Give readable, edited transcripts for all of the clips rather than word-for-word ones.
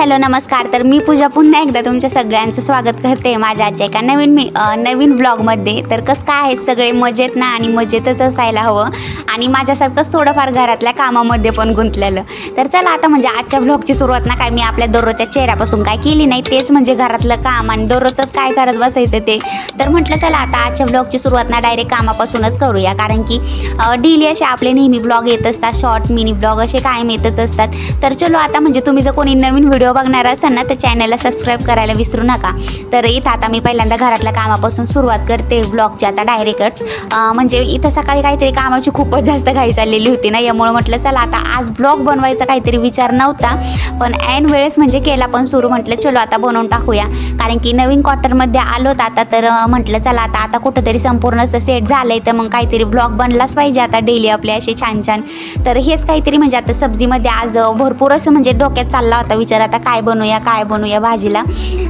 Hello नमस्कार। तर मी पूजा पुन्हा एकदा तुमच्या सगळ्यांचं स्वागत करते माझ्या आजच्या एका नवीन व्लॉगमध्ये। तर कसं काय आहे सगळे मजेत ना, आणि मजेतच असायला हवं, आणि माझ्यासारखंच थोडंफार घरातल्या कामामध्ये पण गुंतलेलं। तर चला आता म्हणजे आजच्या व्लॉगची सुरुवात ना काय मी आपल्या दररोजच्या चेहऱ्यापासून काय केली नाही, तेच म्हणजे घरातलं काम आणि दररोजच काय करत बसायचं ते। तर म्हटलं चला आता आजच्या व्लॉगची सुरुवात ना डायरेक्ट कामापासूनच करूया, कारण की डेली असे आपले नेहमी व्लॉग येत असतात, शॉर्ट मिनी व्लॉग असे कायम येतच असतात। तर चलो आता म्हणजे तुम्ही जर कोणी नवीन व्हिडिओ बघणार असाल ना तर चॅनलला सबस्क्राईब करायला विसरू नका। तर इथं आता मी पहिल्यांदा घरातल्या कामापासून सुरुवात करते व्लॉगची आता डायरेक्ट। म्हणजे इथं सकाळी काहीतरी कामाची खूपच जास्त घाई चाललेली होती ना, यामुळे म्हटलं चला आता आज ब्लॉग बनवायचा काहीतरी विचार नव्हता, पण ऐन वेळेस म्हणजे केला पण सुरू। म्हटलं चलो आता बनवून टाकूया, कारण की नवीन क्वार्टरमध्ये आलो आता। तर म्हटलं चला आता कुठंतरी संपूर्ण असं सेट झालंय, तर मग काहीतरी ब्लॉग बनलाच पाहिजे आता डेली आपले असे छान छान। तर हेच काहीतरी म्हणजे आता सब्जीमध्ये आज भरपूर असं म्हणजे डोक्यात चालला होता विचार, आता काय बनवूया भाजीला।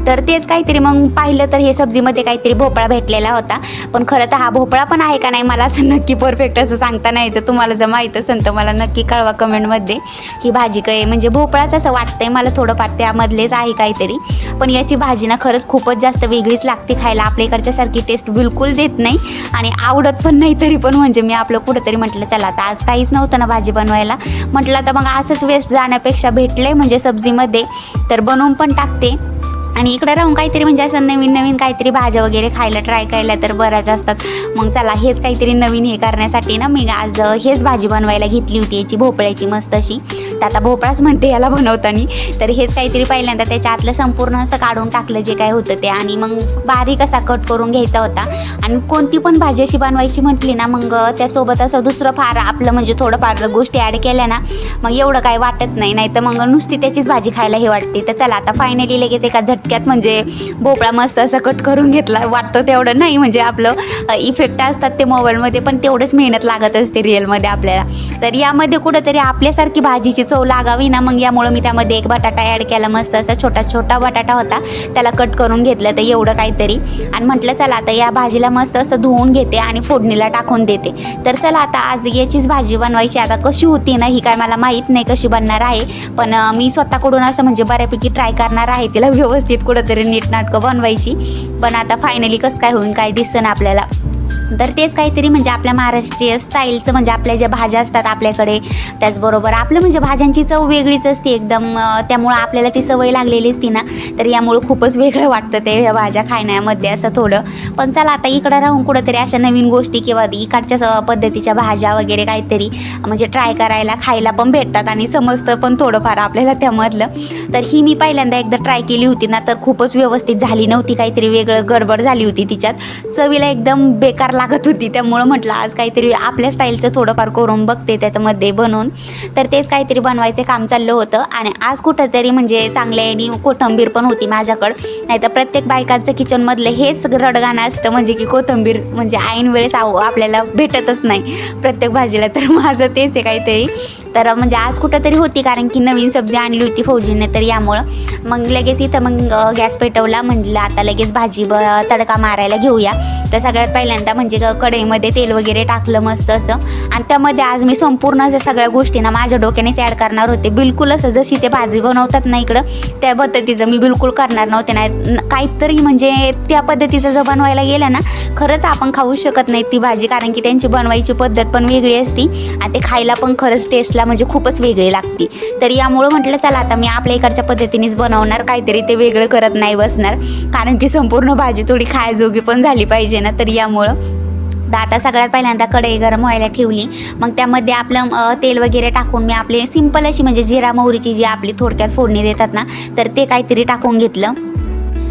तर तेच काहीतरी मग पाहिलं तर हे सब्जीमध्ये काहीतरी भोपळा भेटलेला होता, पण खरं तर हा भोपळा पण आहे का नाही मला असं नक्की परफेक्ट असं सांगता नाही यायचं। तुम्हाला जर माहीत असेल तर मला नक्की कळवा कमेंटमध्ये की भाजी काय म्हणजे भोपळाच असं वाटतंय मला थोडंफार त्यामधलेच आहे काहीतरी। पण याची भाजी ना खरंच खूपच जास्त वेगळीच लागते खायला, आपल्या इकडच्यासारखी टेस्ट बिलकुल देत नाही आणि आवडत पण नाही। तरी पण म्हणजे मी आपलं कुठंतरी म्हटलं चला आता आज काहीच नव्हतं ना भाजी बनवायला, म्हटलं तर मग असंच वेस्ट जाण्यापेक्षा भेटले म्हणजे सब्जीमध्ये तर बनवून पण टाकते। आणि इकडे राहून काहीतरी म्हणजे असं नवीन काहीतरी भाज्या वगैरे खायला ट्राय करायला तर बऱ्याच असतात। मग चला हेच काहीतरी नवीन हे करण्यासाठी ना मी आज हेच भाजी बनवायला घेतली होती, याची भोपळ्याची मस्त अशी। तर आता भोपळाच म्हणते याला बनवताना। तर हेच काहीतरी पहिल्यांदा त्याच्या आतलं संपूर्ण असं काढून टाकलं जे काय होतं ते, आणि मग बारीक असा कट करून घ्यायचा होता। आणि कोणती पण भाजी अशी बनवायची म्हटली ना मग त्यासोबत असं दुसरं फार आपलं म्हणजे थोडंफार गोष्टी ॲड केल्या ना मग एवढं काही वाटत नाही, तर मग नुसती त्याचीच भाजी खायला हे वाटते। तर चला आता फायनली लगेच एका झटक्यात म्हणजे भोपळा मस्त असं कट करून घेतला। वाटतो तेवढं नाही म्हणजे आपलं इफेक्ट असतात ते मोबाईलमध्ये, पण तेवढंच मेहनत लागत असते रिअलमध्ये आपल्याला। तर यामध्ये कुठंतरी आपल्यासारखी भाजीची चव लागावी ना, मग यामुळे मी त्यामध्ये एक बटाटा ॲड केला, मस्त असा छोटा बटाटा होता त्याला कट करून घेतलं, तर एवढं काहीतरी। आणि म्हटलं चला आता या भाजीला मस्त असं धुवून घेते आणि फोडणीला टाकून देते। तर चला आता आज याचीच भाजी बनवायची। आता कशी होती ना ही काय मला माहीत नाही कशी बनणार आहे, पण मी स्वतःकडून असं म्हणजे बऱ्यापैकी ट्राय करणार आहे तिला व्यवस्थित कुठंतरी नीटनाटकं बनवायची। पण आता फायनली कसं काय होईल काय दिसतं ना आपल्याला। तर तेच काहीतरी म्हणजे आपल्या महाराष्ट्रीय स्टाईलचं म्हणजे आपल्या ज्या भाज्या असतात आपल्याकडे, त्याचबरोबर आपलं म्हणजे भाज्यांची चव वेगळीच असते एकदम, त्यामुळं आपल्याला ती सवय लागलेली असती ना, तर यामुळं खूपच वेगळं वाटतं ते ह्या भाज्या खाण्यामध्ये असं थोडं। पण चला आता इकडं राहून कुठंतरी अशा नवीन गोष्टी किंवा इकडच्या पद्धतीच्या भाज्या वगैरे काहीतरी म्हणजे ट्राय करायला खायला पण भेटतात आणि समजतं पण थोडंफार आपल्याला त्यामधलं। तर ही मी पहिल्यांदा एकदा ट्राय केली होती ना, तर खूपच व्यवस्थित झाली नव्हती, काहीतरी वेगळं गडबड झाली होती तिच्यात, चवीला एकदम बेकार लागत होती। त्यामुळं म्हटलं आज काहीतरी आपल्या स्टाईलचं थोडंफार करून बघते त्याच्यामध्ये बनवून। तर तेच काहीतरी बनवायचे काम चाललं होतं, आणि आज कुठंतरी म्हणजे चांगल्या आणि कोथिंबीर पण होती माझ्याकडं, नाही तर प्रत्येक बायकांचं किचनमधलं हेच रडगाणं असतं म्हणजे की कोथिंबीर म्हणजे ऐन वेळेस आपल्याला भेटतच नाही प्रत्येक भाजीला। तर माझं तेच आहे काहीतरी। तर म्हणजे आज कुठंतरी होती, कारण की नवीन सब्जी आणली होती फौजीने, तर यामुळं मग लगेच इथं मग गॅस पेटवला, म्हटलं आता लगेच भाजी तडका मारायला घेऊया। तर सगळ्यात पहिल्यांदा म्हणजे कढईमध्ये तेल वगैरे टाकलं मस्त असं, आणि त्यामध्ये आज मी संपूर्ण अशा सगळ्या गोष्टी ना माझ्या डोक्यानेच ॲड करणार होते। बिलकुल असं जशी ते भाजी बनवतात ना इकडं त्या पद्धतीचं मी बिलकुल करणार नव्हते, नाही काहीतरी म्हणजे त्या पद्धतीचं जर बनवायला गेलं ना खरंच आपण खाऊ शकत नाही ती भाजी, कारण की त्यांची बनवायची पद्धत पण वेगळी असती आणि ते खायला पण खरंच टेस्टला म्हणजे खूपच वेगळी लागते। तर यामुळं म्हटलं चला आता मी आपल्या इकडच्या पद्धतीनेच बनवणार, काहीतरी ते वेगळं करत नाही बसणार, कारण की संपूर्ण भाजी थोडी खायजोगी पण झाली पाहिजे ना। तर यामुळं आता सगळ्यात पहिल्यांदा कढई गरम व्हायला ठेवली, मग त्यामध्ये आपलं तेल वगैरे टाकून मी आपले सिंपल अशी म्हणजे जिरा मोहरीची जी आपली थोडक्यात फोडणी देतात ना, तर ते काहीतरी टाकून घेतलं।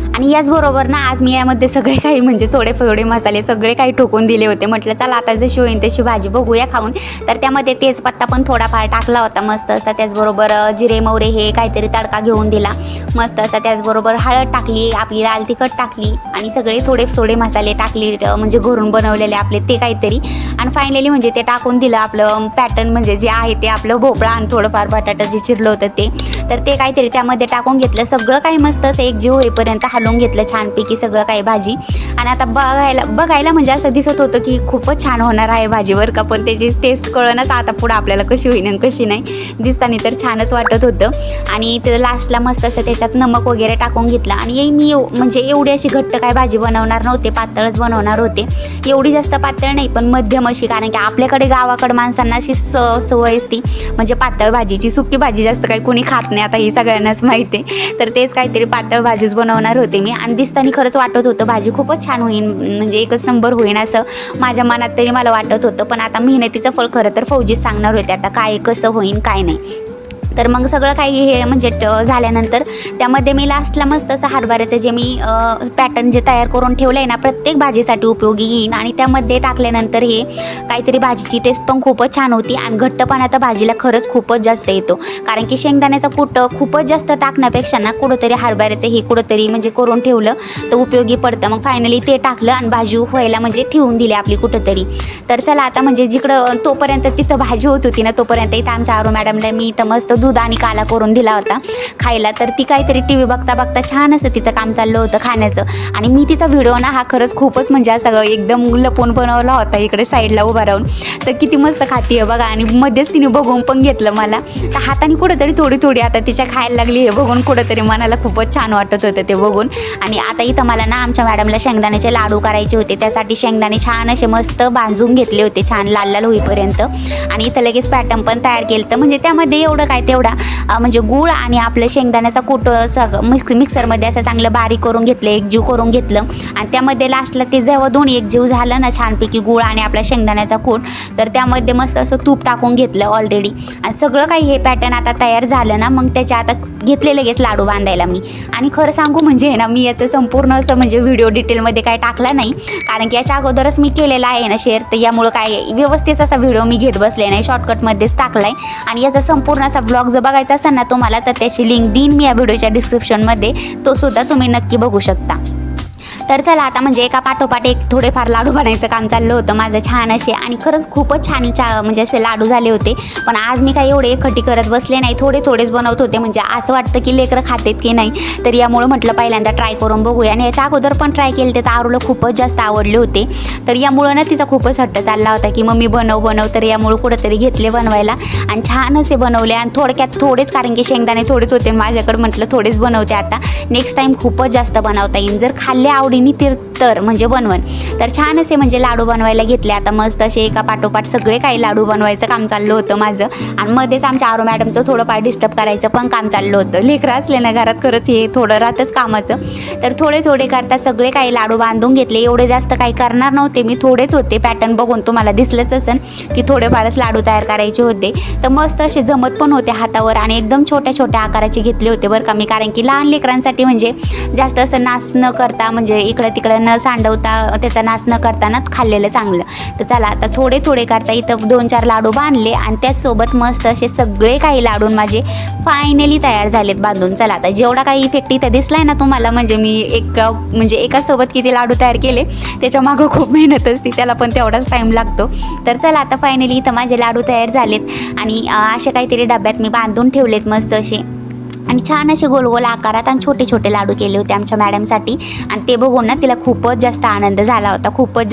आणि याचबरोबर ना आज मी यामध्ये सगळे काही म्हणजे थोडे मसाले सगळे काही ठोकून दिले होते। म्हटलं चला आता जशी होईल तशी भाजी बघूया खाऊन। तर त्यामध्ये तेजपत्ता पण थोडाफार टाकला होता मस्त असा, त्याचबरोबर जिरे मोहरे हे काहीतरी तडका घेऊन दिला मस्त असा, त्याचबरोबर हळद टाकली, आपली लाल तिखट टाकली, आणि सगळे थोडे मसाले टाकले म्हणजे घरून बनवलेले आपले ते काहीतरी। आणि फायनली म्हणजे ते टाकून दिलं आपलं पॅटर्न म्हणजे जे आहे ते आपलं भोपळा आणि थोडंफार बटाटा जे चिरलं होतं ते, तर ते काहीतरी त्यामध्ये टाकून घेतलं। सगळं काही मस्त असं एकजीव होईपर्यंत घालून घेतलं छानपैकी सगळं काही भाजी. आणि आता बघायला म्हणजे असं दिसत होतं की खूपच छान होणार आहे भाजीवर का, पण त्याची टेस्ट कळणच आता पुढं आपल्याला कशी होईन आणि कशी नाही. दिसताना तर छानच वाटत होतं. आणि ते लास्टला मस्त असं त्याच्यात नमक वगैरे टाकून घेतलं. आणि मी म्हणजे एवढी अशी घट्ट काय भाजी बनवणार नव्हते, पातळच बनवणार होते. एवढी जास्त पातळ नाही पण मध्यम अशी, कारण की आपल्याकडे गावाकडे माणसांना अशी सवय असती म्हणजे पातळ भाजीची. सुकी भाजी जास्त काही कोणी खात नाही, आता ही सगळ्यांनाच माहिती आहे. तर तेच काहीतरी पातळ भाजीच बनवणार होते मी. आणि दिसताना खरंच वाटत होतं भाजी खूपच छान होईल, म्हणजे एकच नंबर होईन असं माझ्या मनात तरी मला वाटत होतं. पण आता मेहनतीचं फळ खरं तर फौजीच सांगणार होते आता काय कसं होईन काय नाही. तर मग सगळं काही हे म्हणजे झाल्यानंतर त्यामध्ये मी लास्टला मस्त असं हरभऱ्याचं जे मी पॅटर्न जे तयार करून ठेवलं आहे ना, प्रत्येक भाजीसाठी उपयोगी येईन. आणि त्यामध्ये टाकल्यानंतर हे काहीतरी भाजीची टेस्ट पण खूपच छान होती. आणि घट्टपणा तर भाजीला खरंच खूपच जास्त येतो, कारण की शेंगदाण्याचा कूट खूपच जास्त टाकण्यापेक्षा ना कुठंतरी हरभऱ्याचं हे कुठंतरी म्हणजे करून ठेवलं तर उपयोगी पडतं. मग फायनली ते टाकलं आणि भाजी व्हायला म्हणजे ठेवून दिली आपली कुठंतरी. तर चला आता म्हणजे जिकडं तोपर्यंत तिथं भाजी होत होती ना, तोपर्यंत इथं आमच्या आरू मॅडमला मी इथं मस्त दूध आणि काला करून दिला होता खायला. तर ती काहीतरी टी व्ही बघता बघता छान असं तिचं काम चाललं होतं खाण्याचं. आणि मी तिचा व्हिडिओ ना हा खरंच खूपच म्हणजे असं एकदम लपून बनवला होता इकडे साईडला उभा राहून. तर किती मस्त खाती आहे बघा. आणि मध्येच तिने बघून पण घेतलं मला. तर हाताने कुठंतरी थोडी थोडी आता तिच्या खायला लागली हे बघून कुठंतरी मनाला खूपच छान वाटत होतं ते बघून. आणि आता इथं मला ना आमच्या मॅडमला शेंगदाण्याचे लाडू करायचे होते, त्यासाठी शेंगदाणे छान असे मस्त भाजून घेतले होते छान लाल लाल होईपर्यंत. आणि इथं लगेच पॅटर्न पण तयार केलं. तर म्हणजे त्यामध्ये एवढं काय तेवढा म्हणजे गूळ आणि आपलं शेंगदाण्याचा कूट मिक्सरमध्ये असं चांगलं बारीक करून घेतलं, एकजीव करून घेतलं. आणि त्यामध्ये लास्टला ते जेव्हा दोन्ही एकजीव झालं ना छानपैकी गूळ आणि आपला शेंगदाण्याचा कूट, तर त्यामध्ये मस्त असं तूप टाकून घेतलं ऑलरेडी. आणि सगळं काही हे पॅटर्न आता तयार झालं ना, मग त्याच्या आता घेतले लगेच लाडू बांधायला मी. आणि खरं सांगू म्हणजे ना मी याचं संपूर्ण असं म्हणजे व्हिडिओ डिटेलमध्ये काय टाकला नाही, कारण की याच्या अगोदरच मी केलेला आहे ना शेअर. तर यामुळं काय व्यवस्थित असा व्हिडिओ मी घेत बसले नाही, शॉर्टकटमध्येच टाकलाय. आणि याचा संपूर्ण असा ब्लॉग जर बघायचा असेल ना तुम्हाला, तर त्याची लिंक देईन मी या व्हिडिओच्या डिस्क्रिप्शनमध्ये, तो सुद्धा तुम्ही नक्की बघू शकता. तर चला आता म्हणजे एका पाठोपाठ एक थोडेफार लाडू बनायचं काम चाललं होतं माझं छान असे. आणि खरंच खूपच छान म्हणजे असे लाडू झाले होते. पण आज मी काही एवढे एकखटी करत बसले नाही, थोडेच बनवत होते. म्हणजे असं वाटतं की लेकरं खातेत की नाही, तर यामुळं म्हटलं पहिल्यांदा ट्राय करून बघूया. आणि याच्या अगोदर पण ट्राय केले ते तर आरूला खूपच जास्त आवडले होते. तर यामुळं ना तिचा खूपच हट्ट चालला होता की मम्मी बनव. तर यामुळं कुठंतरी घेतले बनवायला आणि छान असे बनवले. आणि थोडक्यात थोडेच, कारण की शेंगदाणे थोडेच होते माझ्याकडे, म्हटलं थोडेच बनवते आता, नेक्स्ट टाईम खूपच जास्त बनवता येईल जर खाल्ले आवडीने तर म्हणजे बनवून. तर छान असे म्हणजे लाडू बनवायला घेतले आता मस्त असे एका पाठोपाठ सगळे काही लाडू बनवायचं काम चाललं होतं माझं. आणि मध्येच आमच्या आरू मॅडमचं थोडंफार डिस्टर्ब करायचं पण काम चाललं होतं. लेकरं असले ना घरात खरंच हे थोडं राहतंच कामाचं. तर थोडे करता सगळे काही लाडू बांधून घेतले. एवढे जास्त काही करणार नव्हते मी, थोडेच होते. पॅटर्न बघून तुम्हाला दिसलंच असेल की थोडेफारच लाडू तयार करायचे होते. तर मस्त असे जमत पण होते हातावर. आणि एकदम छोट्या आकाराचे घेतले होते बरं का मी, कारण की लहान लेकरांसाठी म्हणजे जास्त असं नास न करता, म्हणजे इकडं तिकडं न सांडवता, त्याचा नाश न करताना खाल्लेलं चांगलं. तर चला आता थोडे करता इथं 2-4 लाडू बांधले. आणि त्याचसोबत मस्त असे सगळे काही लाडून माझे फायनली तयार झालेत बांधून. चला आता जेवढा काही इफेक्ट इथं दिसलाय ना तुम्हाला, म्हणजे मी एकासोबत किती लाडू तयार केले, त्याच्या मागं खूप मेहनत असते, त्याला पण तेवढाच टाईम लागतो. तर चला आता फायनली इथं माझे लाडू तयार झालेत. आणि असे काहीतरी डब्यात मी बांधून ठेवलेत मस्त असे. आणि छान असे गोल आकारात आणि छोटे लाडू केले होते आमच्या मॅडमसाठी. आणि ते बघून ना तिला खूपच जास्त आनंद झाला होता, खूपच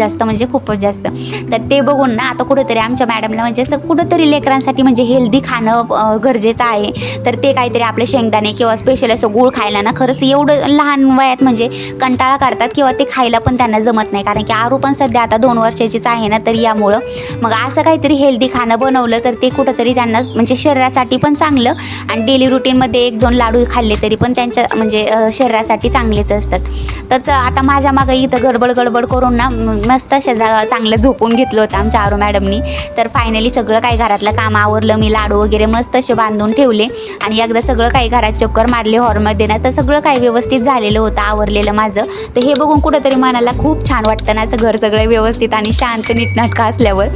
जास्त. तर ते बघून ना आता कुठंतरी आमच्या मॅडमला म्हणजे असं कुठंतरी लेकरांसाठी म्हणजे हेल्दी खाणं गरजेचं आहे. तर ते काहीतरी आपले शेंगदाणे किंवा स्पेशल असं गूळ खायला ना खरंच एवढं लहान वयात म्हणजे कंटाळा करतात किंवा ते खायला पण त्यांना जमत नाही, कारण की आरू पण सध्या आता 2 वर्षाचीच आहे ना. तर यामुळं मग असं काहीतरी हेल्दी खाणं बनवलं तर ते कुठंतरी त्यांना म्हणजे शरीरासाठी पण चांगलं. आणि डेली रुटीनमध्ये 1-2 लाडू खाल्ले तरी पण त्यांच्या म्हणजे शरीरासाठी चांगलेच असतात. तर आता माझ्या मागे इथं गडबड करून ना मस्त अशा चांगलं झोपून घेतलं होतं आमच्या आरू मॅडमनी. तर फायनली सगळं काही घरातलं काम आवरलं, मी लाडू वगैरे मस्त असे बांधून ठेवले. आणि एकदा सगळं काही घरात चक्कर मारले हॉलमध्ये ना, तर सगळं काही व्यवस्थित झालेलं होतं, आवरलेलं माझं. तर हे बघून कुठंतरी मनाला खूप छान वाटतं ना, असं घर सगळं व्यवस्थित आणि शांत नीटनाटकं असल्यावर.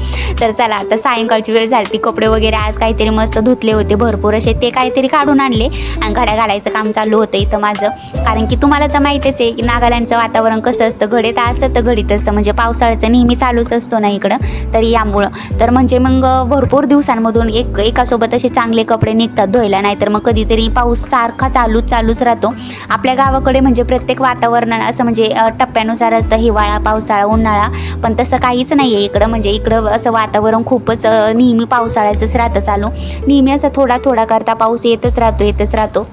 तर चला आता सायंकाळची वेळ झाली, ती कपडे वगैरे आज काहीतरी मस्त धुतले होते भरपूर असे, ते काहीतरी काढून आणले. आणि घड्या घालायचं काम चालू होतं इथं माझं. कारण की तुम्हाला तर माहितीच आहे की नागालँडचं वातावरण कसं असतं, घडी तर असतं तर घडीत असतं, म्हणजे पावसाळ्याचं नेहमी चालूच असतो ना इकडं. तर यामुळं तर म्हणजे मग भरपूर दिवसांमधून एकासोबत असे चांगले कपडे निघतात धुवायला. नाही तर मग कधीतरी पाऊस सारखा चालूच राहतो. आपल्या गावाकडे म्हणजे प्रत्येक वातावरण असं म्हणजे टप्प्यानुसार असतं, हिवाळा, पावसाळा, उन्हाळा. पण तसं काहीच नाही आहे इकडं. म्हणजे इकडं असं वातावरण खूपच नेहमी पावसाळ्याचंच राहतं चालू. नेहमी असं थोडा करता पाऊस येतच राहतो.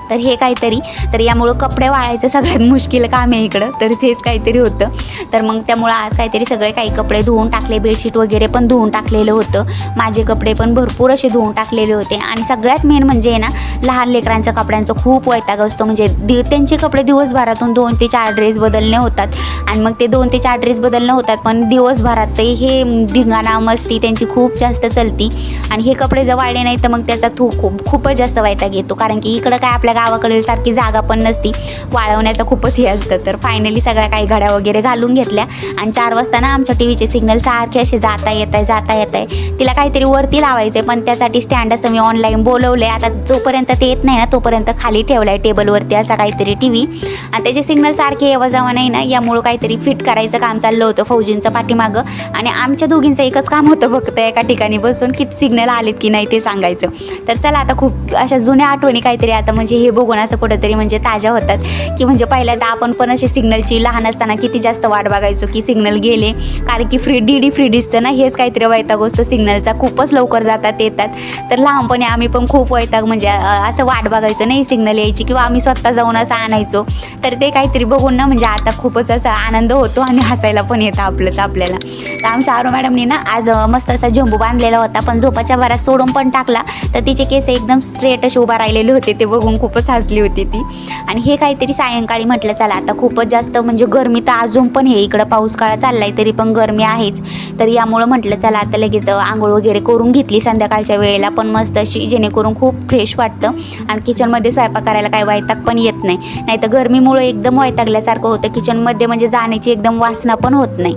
तर हे काहीतरी, तर यामुळं कपडे वाळायचं सगळ्यात मुश्किल काम आहे इकडं. तर तेच काहीतरी होतं. तर मग त्यामुळं आज काहीतरी सगळे काही कपडे धुवून टाकले, बेडशीट वगैरे पण धुवून टाकलेलं होतं. माझे कपडे पण भरपूर असे धुवून टाकलेले होते. आणि सगळ्यात मेन म्हणजे ना, लहान लेकरांच्या कपड्यांचं खूप वैताग असतो. म्हणजे त्यांचे कपडे दिवसभरातून 2 ते 4 ड्रेस बदलणे होतात. आणि मग ते 2 ते 4 ड्रेस बदलणं होतात, पण दिवसभरात हे धिंगाणा मस्ती त्यांची खूप जास्त चलती. आणि हे कपडे जर वाळले नाही तर मग त्याचा खूपच जास्त वैताग येतो. कारण की इकडं काय आपल्या गावाकडे सारखी जागा पण नसती, वाळवण्याचं खूपच हे असतं. तर फायनली सगळ्या काही घड्या वगैरे घालून घेतल्या. आणि 4 वाजता ना आमच्या टीव्हीचे सिग्नल सारखे असे जाता येत आहे. तिला काहीतरी वरती लावायचं, पण त्यासाठी स्टँड असं मी ऑनलाईन बोलवलं आहे. आता जोपर्यंत ते येत नाही ना तोपर्यंत खाली ठेवला आहे टेबलवरती असा काहीतरी टीव्ही. आणि त्याचे सिग्नल सारखे येवा नाही ना, यामुळं काहीतरी फिट करायचं काम चाललं होतं फौजींचं पाठीमागं. आणि आमच्या दोघींचं एकच काम होतं फक्त एका ठिकाणी बसून की सिग्नल आलेत की नाही ते सांगायचं. तर चला आता खूप अशा जुन्या आठवणी काहीतरी आता म्हणजे हे बघून असं कुठंतरी म्हणजे ताज्या होतात. की म्हणजे पहिल्यांदा आपण पण असे सिग्नलची लहान असताना किती जास्त वाट बघायचो की सिग्नल गेले. कारण की फ्री डिशचं ना हेच काहीतरी वैताग असतो सिग्नलचा, खूपच लवकर येतात. तर लहानपणी आम्ही पण खूप वैताग म्हणजे असं वाट बघायचो नाही सिग्नल यायची, किंवा आम्ही स्वतः जाऊन असं आणायचो. तर ते काहीतरी बघून ना म्हणजे आता खूपच असा आनंद होतो आणि हसायला पण येतं आपल्याला. तर आमच्या आरू मॅडमनी ना आज मस्त असा झंबू बांधलेला होता, पण झोपाच्या भरात सोडून पण टाकला. तर तिचे केस एकदम स्ट्रेट असे उभा राहिलेले होते, ते बघून खूपच हसली होती ती. आणि हे काहीतरी सायंकाळी म्हटलं चला आता खूपच जास्त म्हणजे गरमी तर अजून पण हे इकडं पाऊस काळा चाललाय तरी पण गरमी आहेच. तर यामुळं म्हटलं चला आता लगेच आंघोळ वगैरे करून घेतली संध्याकाळच्या वेळेला, पण मस्त अशी जेणेकरून खूप फ्रेश वाटतं. आणि किचनमध्ये स्वयंपाक करायला काही वैताग पण येत नाही तर गरमीमुळे एकदम वैतागल्यासारखं होतं किचनमध्ये, म्हणजे जाण्याची एकदम वासना पण होत नाही.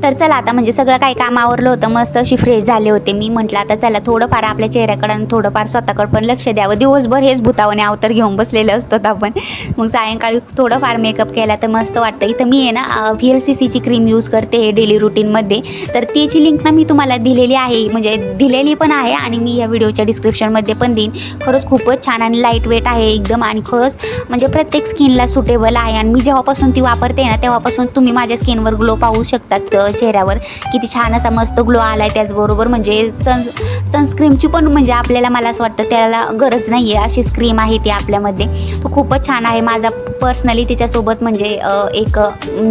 तर चला आता म्हणजे सगळं काही काम आवरलं होतं, मस्त अशी फ्रेश झाले होते. मी म्हटलं आता चला थोडंफार आपल्या चेहऱ्याकडं आणि थोडंफार स्वतःकडे पण लक्ष द्यावं. दिवसभर हेच भूतावने अवतार घेऊन बसलेले असतात आपण. मग सायंकाळी थोडंफार मेकअप केला तर मस्त वाटतं. इथं मी आहे ना VLCCची क्रीम यूज करते हे डेली रुटीनमध्ये. तर त्याची लिंक ना मी तुम्हाला दिलेली आहे, म्हणजे दिलेली पण आहे आणि मी या व्हिडिओच्या डिस्क्रिप्शनमध्ये पण देईन. खरंच खूपच छान आणि लाईट वेट आहे एकदम, आणि खरंच म्हणजे प्रत्येक स्किनला सुटेबल आहे. आणि मी जेव्हापासून ती वापरते ना तेव्हापासून तुम्ही माझ्या स्किनवर ग्लो पाहू शकतात. चेहऱ्यावर किती छान असा मस्त ग्लो आलाय. त्याचबरोबर म्हणजे सनस्क्रीमची पण म्हणजे आपल्याला मला असं वाटतं त्याला गरज नाही आहे, अशीच क्रीम आहे ती आपल्यामध्ये. तो खूपच छान आहे. माझा पर्सनली तिच्यासोबत म्हणजे एक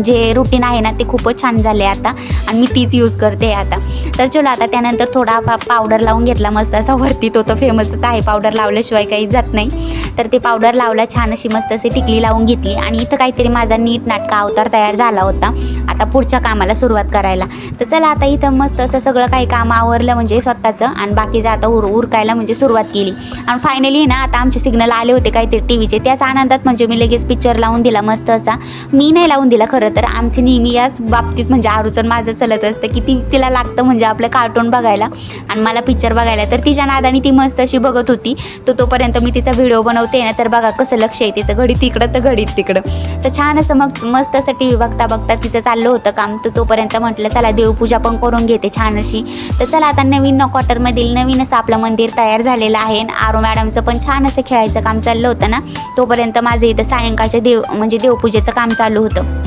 जे रुटीन आहे ना ते खूपच छान झाले आता, आणि मी तीच यूज करते आता. तर चलो आता त्यानंतर थोडा पावडर लावून घेतला मस्त असा वरती, तो तर फेमसच आहे पावडर लावल्याशिवाय काही जात नाही. तर ते पावडर लावला, छान अशी मस्त अशी टिकली लावून घेतली. आणि इथं काहीतरी माझा नीट नाटका अवतार तयार झाला होता आता पुढच्या कामाला सुरुवात करायला. तर चला आता इथं मस्त असं सगळं काही काम आवरलं म्हणजे स्वतःचं, आणि बाकीचं आता उरकायला म्हणजे सुरुवात केली. आणि फायनली ना आता आमचे सिग्नल आले होते काहीतरी टीव्हीचे, त्याच आनंदात म्हणजे मी लगेच पिक्चर लावून दिला मस्त असा. मी नाही लावून दिला खरं तर, आमची नेहमी याच बाबतीत म्हणजे आरूचं माझं चलत असतं की तिला लागतं म्हणजे आपलं कार्टून बघायला आणि मला पिक्चर बघायला. तर तिच्या नादाने ती मस्त अशी बघत होती. तोपर्यंत मी तिचा व्हिडिओ बनवते ना, तर बघा कसं लक्ष आहे तिचं, घडीत तिकडं तर घडीत तिकडं. तर छान असं मग मस्त असं टी व्ही बघता तिचं चाललं होतं काम. तोपर्यंत म्हटलं चला देवपूजा पण करून घेते छान अशी. तर चला आता नवीन क्वार्टरमधील नवीन असं आपलं मंदिर तयार झालेलं आहे. आरू मॅडमचं पण छान असं खेळायचं काम चाललं होतं ना, तोपर्यंत माझं इथं सायंकाळच्या देवपूजेचं काम चालू होतं.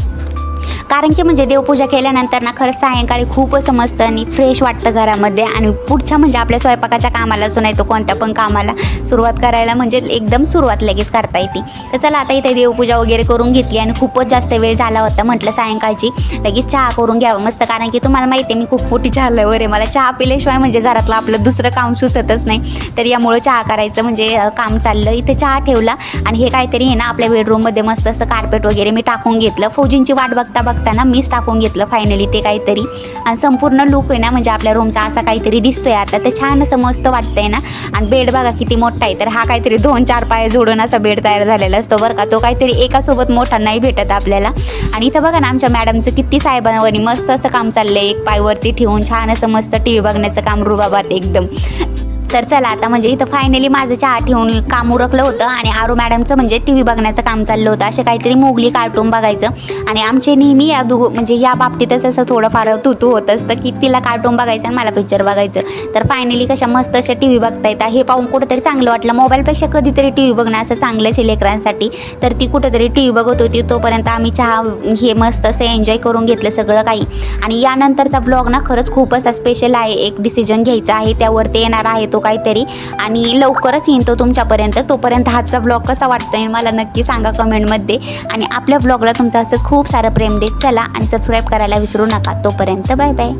कारण की म्हणजे देवपूजा केल्यानंतर ना खरंच सायंकाळी खूप असं मस्त आणि फ्रेश वाटतं घरामध्ये, आणि पुढच्या म्हणजे आपल्या स्वयंपाकाच्या कामाला असो नाही तो कोणत्या पण कामाला सुरुवात करायला म्हणजे एकदम सुरुवात लगेच करता येते. तर चला आता इथे देवपूजा वगैरे करून घेतली, आणि खूपच जास्त वेळ झाला होता. म्हटलं सायंकाळची लगेच चहा करून घ्यावं मस्त, कारण की तुम्हाला माहिती आहे मी खूप मोठी चहा लवर आहे. मला चहा पिल्याशिवाय म्हणजे घरातलं आपलं दुसरं काम सुचतच नाही. तर यामुळं चहा करायचं म्हणजे काम चाललं. इथे चहा ठेवला, आणि हे काहीतरी आहे ना आपल्या बेडरूममध्ये मस्त असं कार्पेट वगैरे मी टाकून घेतलं. फौजींची वाट बघता मीच टाकून घेतलं फायनली ते काहीतरी, आणि संपूर्ण लुक आहे ना म्हणजे आपल्या रूमचा असा काहीतरी दिसतोय आता. तर छान असं मस्त वाटतंय ना. आणि बेड बघा किती मोठा आहे. तर हा काहीतरी 2-4 पाय जोडून असा बेड तयार झालेला असतो बरं का. तो काहीतरी एकासोबत मोठा नाही भेटत आपल्याला. आणि इथं बघा ना आमच्या मॅडमचं किती साहेबांवरनी मस्त असं काम चाललंय, एक पाय वरती ठेवून छान असं मस्त टी व्ही बघण्याचं काम रुबाबात एकदम. तर चला आता म्हणजे इथं फायनली माझं चहा ठेवून काम उरकलं होतं आणि आरू मॅडमचं म्हणजे टी व्ही बघण्याचं काम चाललं होतं. असे काहीतरी मोगली कार्टून बघायचं आणि आमचे नेहमी या म्हणजे या बाबतीतच असं थोडंफार तुतू होत असतं की तिला कार्टून बघायचं आणि मला पिक्चर बघायचं. तर फायनली कशा मस्त अशा टी व्ही बघता येतात हे पाहून कुठंतरी चांगलं वाटलं. मोबाईलपेक्षा कधीतरी टी व्ही बघणं असं चांगलंच आहे लेकरांसाठी. तर ती कुठंतरी टी व्ही बघत होती, तोपर्यंत आम्ही चहा हे मस्त असं एन्जॉय करून घेतलं सगळं काही. आणि यानंतरचा ब्लॉग ना खरंच खूप असा स्पेशल आहे. एक डिसिजन घ्यायचा आहे, त्यावरती येणार आहे तो काहीतरी आणि लवकरच येईन तो तुमच्यापर्यंत. तोपर्यंत हाचा ब्लॉग कसा वाटतोय मला नक्की सांगा कमेंटमध्ये. आणि आपल्या ब्लॉगला तुमचं असंच खूप सारं प्रेम देत चला आणि सबस्क्राईब करायला विसरू नका. तोपर्यंत बाय बाय.